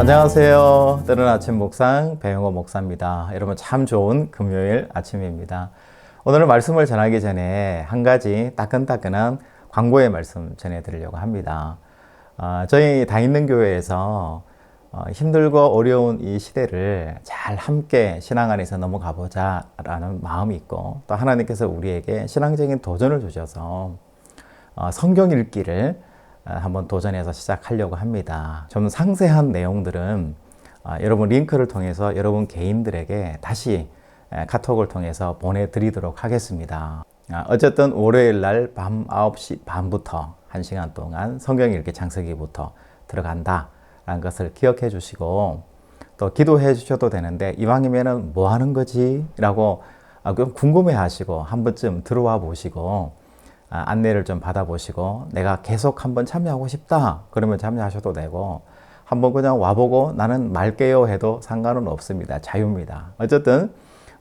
안녕하세요. 때는 아침 묵상 배영호 목사입니다. 여러분 참 좋은 금요일 아침입니다. 오늘 말씀을 전하기 전에 한 가지 따끈따끈한 광고의 말씀 전해드리려고 합니다. 저희 다있는 교회에서 힘들고 어려운 이 시대를 잘 함께 신앙 안에서 넘어가 보자 라는 마음이 있고, 또 하나님께서 우리에게 신앙적인 도전을 주셔서 성경 읽기를 한번 도전해서 시작하려고 합니다. 좀 상세한 내용들은 여러분 링크를 통해서 여러분 개인들에게 다시 카톡을 통해서 보내드리도록 하겠습니다. 어쨌든 월요일 날 밤 9시 반부터 1시간 동안 성경 읽기 창세기부터 들어간다 라는 것을 기억해 주시고, 또 기도해 주셔도 되는데 이왕이면은 뭐 하는 거지? 라고 궁금해 하시고 한 번쯤 들어와 보시고 안내를 좀 받아보시고, 내가 계속 한번 참여하고 싶다 그러면 참여하셔도 되고, 한번 그냥 와보고 나는 말게요 해도 상관은 없습니다. 자유입니다. 어쨌든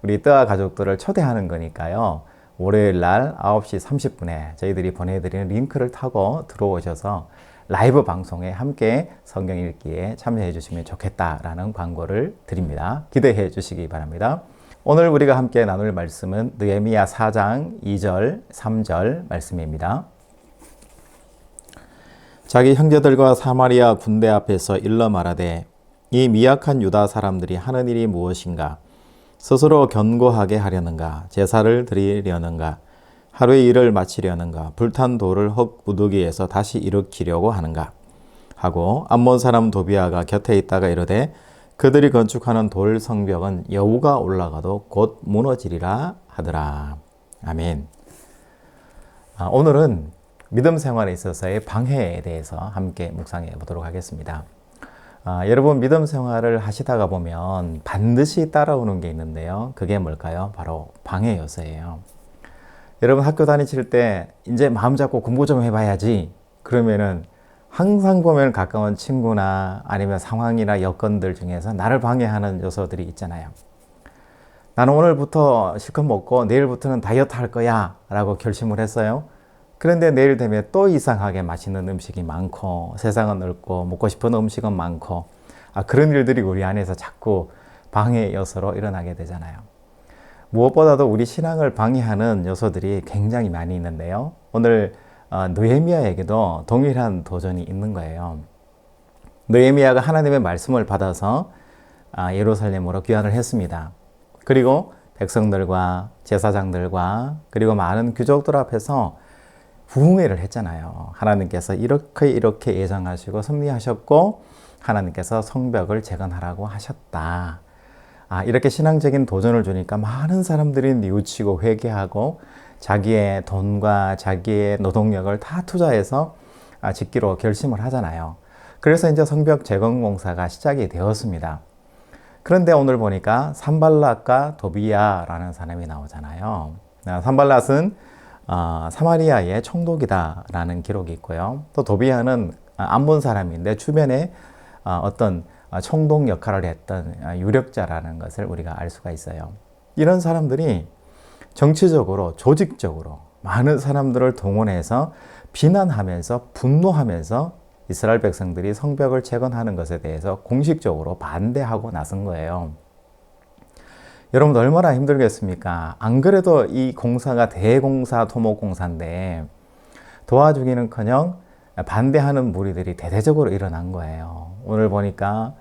우리 뜨아 가족들을 초대하는 거니까요, 월요일 날 9시 30분에 저희들이 보내드리는 링크를 타고 들어오셔서 라이브 방송에 함께 성경 읽기에 참여해 주시면 좋겠다라는 광고를 드립니다. 기대해 주시기 바랍니다. 오늘 우리가 함께 나눌 말씀은 느헤미야 4장 2절, 3절 말씀입니다. 자기 형제들과 사마리아 군대 앞에서 일러 말하되, 이 미약한 유다 사람들이 하는 일이 무엇인가? 스스로 견고하게 하려는가? 제사를 드리려는가? 하루의 일을 마치려는가? 불탄 돌을 흙 무더기에서 다시 일으키려고 하는가? 하고 암몬 사람 도비아가 곁에 있다가 이르되, 그들이 건축하는 돌 성벽은 여우가 올라가도 곧 무너지리라 하더라. 아멘. 오늘은 믿음 생활에 있어서의 방해에 대해서 함께 묵상해 보도록 하겠습니다. 여러분 믿음 생활을 하시다가 보면 반드시 따라오는 게 있는데요. 그게 뭘까요? 바로 방해 요소예요. 여러분 학교 다니실 때 이제 마음 잡고 공부 좀 해봐야지 그러면은 항상 보면 가까운 친구나 아니면 상황이나 여건들 중에서 나를 방해하는 요소들이 있잖아요. 나는 오늘부터 실컷 먹고 내일부터는 다이어트 할 거야 라고 결심을 했어요. 그런데 내일 되면 또 이상하게 맛있는 음식이 많고, 세상은 넓고 먹고 싶은 음식은 많고, 그런 일들이 우리 안에서 자꾸 방해 요소로 일어나게 되잖아요. 무엇보다도 우리 신앙을 방해하는 요소들이 굉장히 많이 있는데요. 오늘 느헤미야에게도 동일한 도전이 있는 거예요. 느헤미야가 하나님의 말씀을 받아서 예루살렘으로 귀환을 했습니다. 그리고 백성들과 제사장들과 그리고 많은 귀족들 앞에서 부흥회를 했잖아요. 하나님께서 이렇게 예정하시고 섭리하셨고 하나님께서 성벽을 재건하라고 하셨다. 이렇게 신앙적인 도전을 주니까 많은 사람들이 뉘우치고 회개하고 자기의 돈과 자기의 노동력을 다 투자해서 짓기로 결심을 하잖아요. 그래서 이제 성벽 재건 공사가 시작이 되었습니다. 그런데 오늘 보니까 산발랏과 도비야라는 사람이 나오잖아요. 산발랏은 사마리아의 총독이다라는 기록이 있고요. 또 도비야는 암몬 사람인데 주변에 어떤 총독 역할을 했던 유력자라는 것을 우리가 알 수가 있어요. 이런 사람들이 정치적으로, 조직적으로 많은 사람들을 동원해서 비난하면서 분노하면서 이스라엘 백성들이 성벽을 재건하는 것에 대해서 공식적으로 반대하고 나선 거예요. 여러분 얼마나 힘들겠습니까? 안 그래도 이 공사가 대공사, 토목공사인데 도와주기는커녕 반대하는 무리들이 대대적으로 일어난 거예요. 오늘 보니까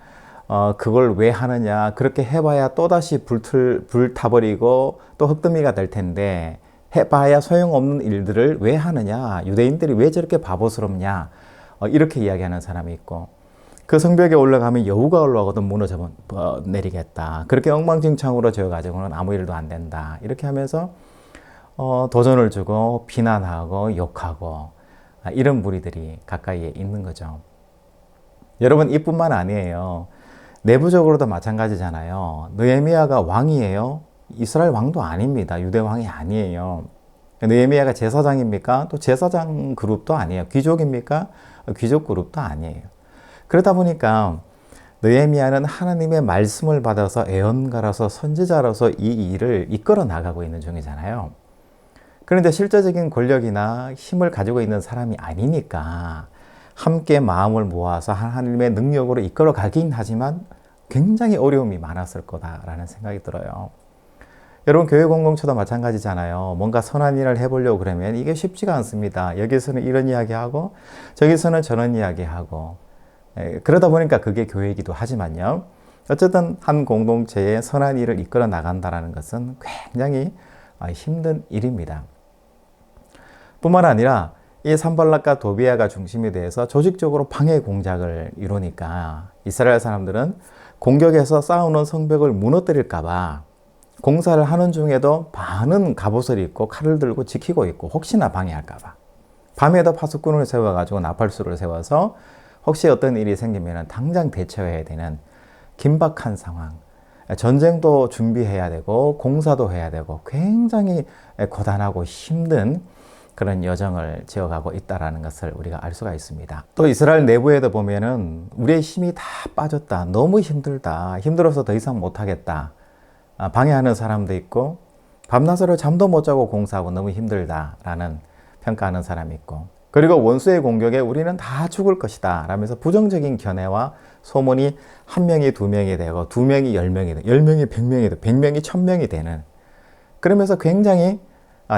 그걸 왜 하느냐, 그렇게 해봐야 또다시 불 타버리고 또 흙더미가 될 텐데 해봐야 소용없는 일들을 왜 하느냐, 유대인들이 왜 저렇게 바보스럽냐, 이렇게 이야기하는 사람이 있고, 그 성벽에 올라가면 여우가 올라가도 무너져 내리겠다, 그렇게 엉망진창으로 지어가지고는 아무 일도 안 된다, 이렇게 하면서 도전을 주고 비난하고 욕하고 이런 무리들이 가까이에 있는 거죠. 여러분 이뿐만 아니에요. 내부적으로도 마찬가지잖아요. 느헤미야가 왕이에요? 이스라엘 왕도 아닙니다. 유대 왕이 아니에요. 느헤미야가 제사장입니까? 또 제사장 그룹도 아니에요. 귀족입니까? 귀족 그룹도 아니에요. 그러다 보니까 느헤미야는 하나님의 말씀을 받아서 애언가로서 선지자로서 이 일을 이끌어 나가고 있는 중이잖아요. 그런데 실제적인 권력이나 힘을 가지고 있는 사람이 아니니까 함께 마음을 모아서 하나님의 능력으로 이끌어 가긴 하지만 굉장히 어려움이 많았을 거다라는 생각이 들어요. 여러분, 교회 공동체도 마찬가지잖아요. 뭔가 선한 일을 해보려고 그러면 이게 쉽지가 않습니다. 여기서는 이런 이야기하고 저기서는 저런 이야기하고, 그러다 보니까 그게 교회이기도 하지만요. 어쨌든 한 공동체에 선한 일을 이끌어 나간다는 것은 굉장히 힘든 일입니다. 뿐만 아니라 이 산발락과 도비아가 중심이 돼서 조직적으로 방해 공작을 이루니까 이스라엘 사람들은 공격해서 쌓아놓은 성벽을 무너뜨릴까 봐 공사를 하는 중에도 반은 갑옷을 입고 칼을 들고 지키고 있고, 혹시나 방해할까 봐 밤에도 파수꾼을 세워가지고 나팔수를 세워서 혹시 어떤 일이 생기면 당장 대처해야 되는 긴박한 상황, 전쟁도 준비해야 되고 공사도 해야 되고 굉장히 고단하고 힘든 그런 여정을 지어가고 있다는 것을 우리가 알 수가 있습니다. 또 이스라엘 내부에도 보면은 우리의 힘이 다 빠졌다, 너무 힘들다, 힘들어서 더 이상 못하겠다, 방해하는 사람도 있고, 밤낮으로 잠도 못 자고 공사하고 너무 힘들다라는 평가하는 사람이 있고, 그리고 원수의 공격에 우리는 다 죽을 것이다 라면서 부정적인 견해와 소문이 한 명이 두 명이 되고, 두 명이 10명이 되고, 10명이 100명이 되고, 100명이 1000명이 되는, 그러면서 굉장히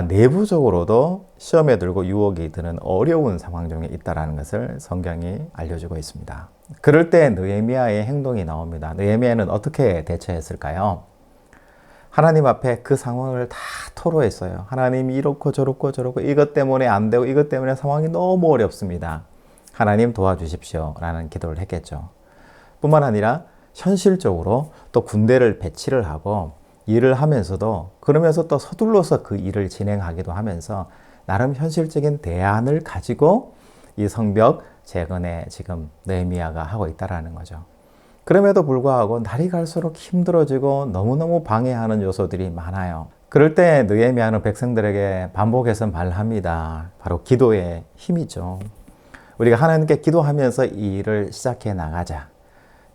내부적으로도 시험에 들고 유혹이 드는 어려운 상황 중에 있다는 것을 성경이 알려주고 있습니다. 그럴 때 느헤미야의 행동이 나옵니다. 느헤미야는 어떻게 대처했을까요? 하나님 앞에 그 상황을 다 토로했어요. 하나님이 이렇고 저렇고 저렇고 이것 때문에 안 되고 이것 때문에 상황이 너무 어렵습니다. 하나님 도와주십시오 라는 기도를 했겠죠. 뿐만 아니라 현실적으로 또 군대를 배치를 하고 일을 하면서도, 그러면서 또 서둘러서 그 일을 진행하기도 하면서 나름 현실적인 대안을 가지고 이 성벽 재건에 지금 느헤미야가 하고 있다는 거죠. 그럼에도 불구하고 날이 갈수록 힘들어지고 너무너무 방해하는 요소들이 많아요. 그럴 때 느헤미야는 백성들에게 반복해서 말합니다. 바로 기도의 힘이죠. 우리가 하나님께 기도하면서 이 일을 시작해 나가자.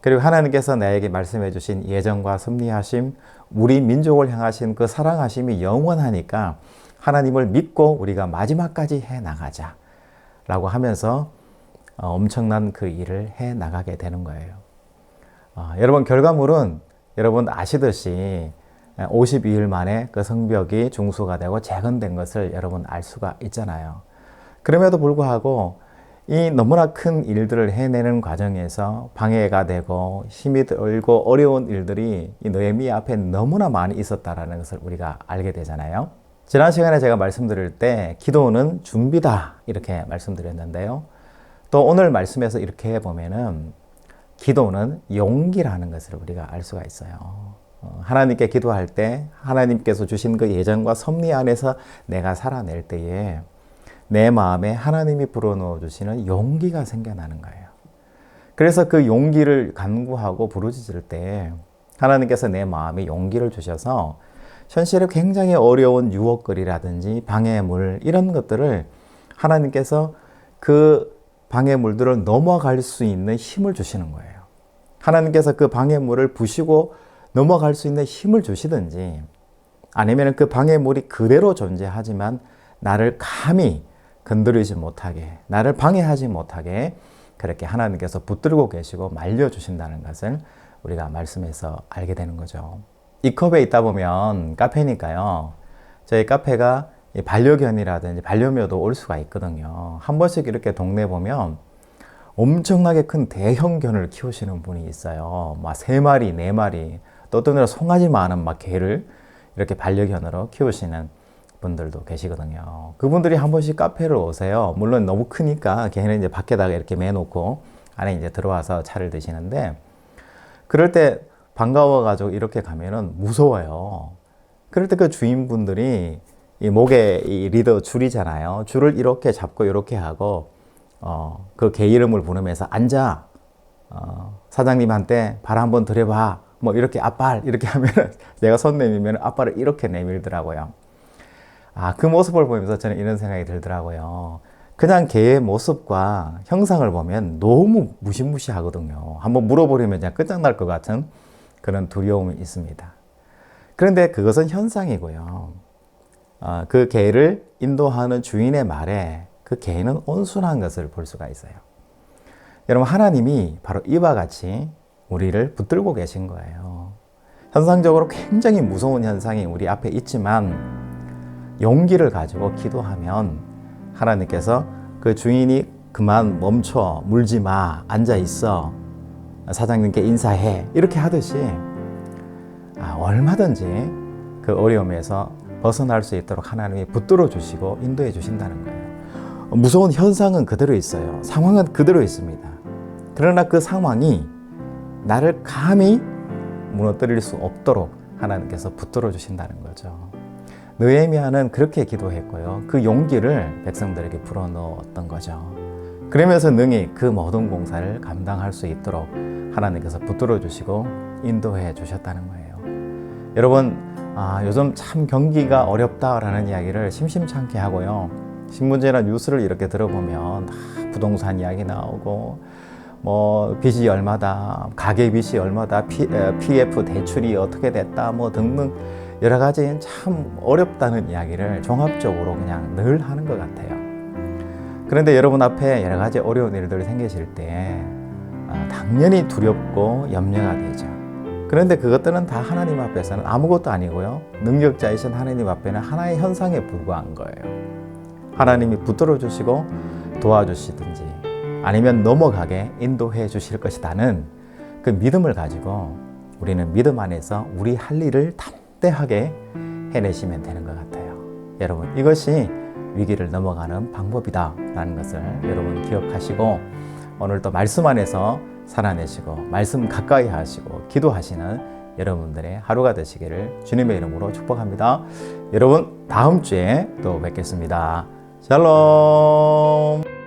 그리고 하나님께서 나에게 말씀해 주신 예정과 섭리하심, 우리 민족을 향하신 그 사랑하심이 영원하니까 하나님을 믿고 우리가 마지막까지 해 나가자 라고 하면서 엄청난 그 일을 해 나가게 되는 거예요. 여러분, 결과물은 여러분 아시듯이 52일 만에 그 성벽이 중수가 되고 재건된 것을 여러분 알 수가 있잖아요. 그럼에도 불구하고 이 너무나 큰 일들을 해내는 과정에서 방해가 되고 힘이 들고 어려운 일들이 이 느헤미야 앞에 너무나 많이 있었다는 것을 우리가 알게 되잖아요. 지난 시간에 제가 말씀드릴 때 기도는 준비다 이렇게 말씀드렸는데요. 또 오늘 말씀에서 이렇게 보면은 기도는 용기라는 것을 우리가 알 수가 있어요. 하나님께 기도할 때 하나님께서 주신 그 예정과 섭리 안에서 내가 살아낼 때에 내 마음에 하나님이 불어넣어 주시는 용기가 생겨나는 거예요. 그래서 그 용기를 간구하고 부르짖을 때 하나님께서 내 마음에 용기를 주셔서 현실에 굉장히 어려운 유혹거리라든지 방해물 이런 것들을 하나님께서 그 방해물들을 넘어갈 수 있는 힘을 주시는 거예요. 하나님께서 그 방해물을 부시고 넘어갈 수 있는 힘을 주시든지, 아니면 그 방해물이 그대로 존재하지만 나를 감히 건드리지 못하게, 나를 방해하지 못하게 그렇게 하나님께서 붙들고 계시고 말려주신다는 것을 우리가 말씀에서 알게 되는 거죠. 이 컵에 있다 보면 카페니까요. 저희 카페가 반려견이라든지 반려묘도 올 수가 있거든요. 한 번씩 이렇게 동네 보면 엄청나게 큰 대형견을 키우시는 분이 있어요. 막 3마리, 4마리, 또 어떤 데는 송아지 많은 막 개를 이렇게 반려견으로 키우시는 분들도 계시거든요. 그분들이 한 번씩 카페를 오세요. 물론 너무 크니까 걔는 이제 밖에다가 이렇게 매놓고 안에 이제 들어와서 차를 드시는데, 그럴 때 반가워가지고 이렇게 가면은 무서워요. 그럴 때 그 주인분들이 이 목에 이 리더 줄이잖아요. 줄을 이렇게 잡고 이렇게 하고 그 개 이름을 부르면서 앉아. 사장님한테 발 한번 들여봐. 뭐 이렇게 앞발 이렇게 하면 내가 손 내밀면 앞발을 이렇게 내밀더라고요. 그 모습을 보면서 저는 이런 생각이 들더라고요. 그냥 개의 모습과 형상을 보면 너무 무시무시하거든요. 한번 물어버리면 그냥 끝장날 것 같은 그런 두려움이 있습니다. 그런데 그것은 현상이고요. 그 개를 인도하는 주인의 말에 그 개는 온순한 것을 볼 수가 있어요. 여러분, 하나님이 바로 이와 같이 우리를 붙들고 계신 거예요. 현상적으로 굉장히 무서운 현상이 우리 앞에 있지만 용기를 가지고 기도하면 하나님께서 그 주인이 그만 멈춰, 물지 마, 앉아 있어, 사장님께 인사해, 이렇게 하듯이 얼마든지 그 어려움에서 벗어날 수 있도록 하나님이 붙들어 주시고 인도해 주신다는 거예요. 무서운 현상은 그대로 있어요. 상황은 그대로 있습니다. 그러나 그 상황이 나를 감히 무너뜨릴 수 없도록 하나님께서 붙들어 주신다는 거죠. 느헤미야는 그렇게 기도했고요. 그 용기를 백성들에게 불어넣었던 거죠. 그러면서 능히 그 모든 공사를 감당할 수 있도록 하나님께서 붙들어 주시고 인도해 주셨다는 거예요. 여러분, 요즘 참 경기가 어렵다라는 이야기를 심심찮게 하고요. 신문지나 뉴스를 이렇게 들어보면 부동산 이야기 나오고 빚이 얼마다, 가계 빚이 얼마다, PF 대출이 어떻게 됐다, 등등 여러 가지 참 어렵다는 이야기를 종합적으로 그냥 늘 하는 것 같아요. 그런데 여러분 앞에 여러 가지 어려운 일들이 생기실 때 당연히 두렵고 염려가 되죠. 그런데 그것들은 다 하나님 앞에서는 아무것도 아니고요. 능력자이신 하나님 앞에는 하나의 현상에 불과한 거예요. 하나님이 붙들어 주시고 도와주시든지 아니면 넘어가게 인도해 주실 것이라는 그 믿음을 가지고 우리는 믿음 안에서 우리 할 일을 담대하게 해내시면 되는 것 같아요. 여러분, 이것이 위기를 넘어가는 방법이다라는 것을 여러분 기억하시고 오늘 또 말씀 안에서 살아내시고 말씀 가까이 하시고 기도하시는 여러분들의 하루가 되시기를 주님의 이름으로 축복합니다. 여러분, 다음 주에 또 뵙겠습니다. 샬롬.